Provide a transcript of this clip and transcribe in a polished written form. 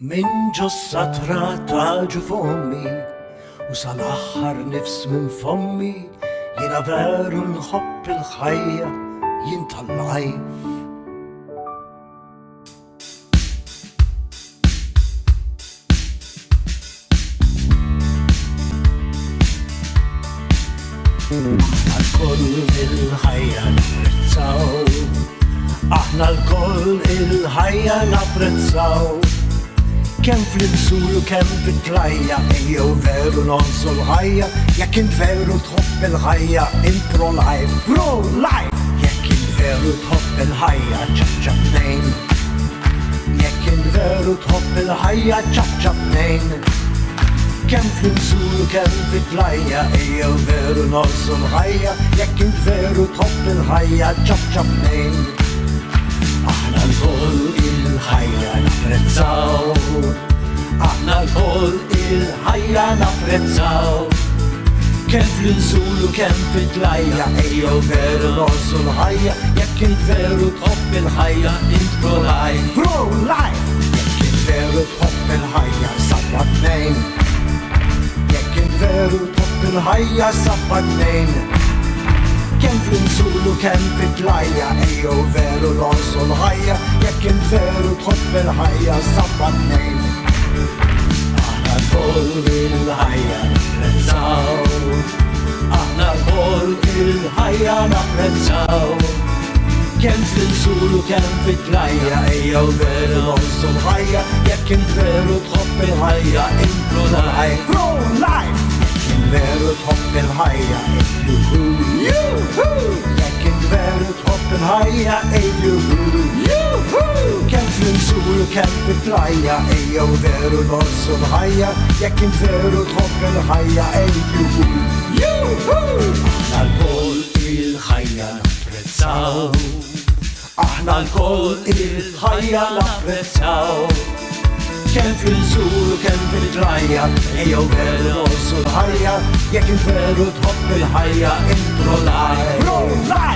Min ġussa trattaġu fommi u sal-aħħar nifs minn fommi jiena veru nħobb il-ħajja jien tal-lajf. Aħna l-koll il-ħajja napprezzaw, aħna l-koll il-ħajja napprezzaw. Kem fl-insulu, kem fit-tlajja, ejjew veru nonsu l-ħajja, jekk int veru tħobb il-ħajja, int pro-life, pro-life! Jekk int veru tħobb il-ħajja, ċabċab nejn. Jekk int veru tħobb il-ħajja, ċabċab nejn. Kem fl-insulu, kem fit-tlajja, ejjew veru nonsu l-ħajja, jekk int veru tħobb il-ħajja, ċabċab nejn. Aħna l-koll il-ħajja napprezzaw, aħna l-koll il-ħajja napprezzaw. Kem fl-insulu, kem fit-tlajja, ejjew veru nonsu l-ħajja, jekk int veru tħobb il-ħajja, int pro-life, pro-life! Jekk int veru tħobb il-ħajja, sabbat nejn. Jekk int veru tħobb il-ħajja, sabbat nejn. Kem fl-insulu, kem fit-tlajja, ejjew veru nonsu l-ħajja, jekk int veru tħobb il-ħajja, sabbat nejn. Aħna l-koll il-ħajja napprezzaw, aħna l-koll il-ħajja napprezzaw. Kem fl-insulu, kem fit-tlajja, ejjew veru nonsu l-ħajja, jekk int veru tħobb il-ħajja, int pro-life, pro-life! Jekk int veru tħobb il-ħajja, jekk int veru tħobb il-ħajja, kem fl-insulu, kem fit-tlajja, ejjew veru nonsu l-ħajja, jekk int veru tħobb il-ħajja, aħna l-koll il-ħajja napprezzaw, aħna l-koll il-ħajja napprezzaw. Kem fl-insulu, kem fit-tlajja, ejjew veru nonsu l-ħajja, jekk int veru tħobb il-ħajja, int pro-life, pro-life!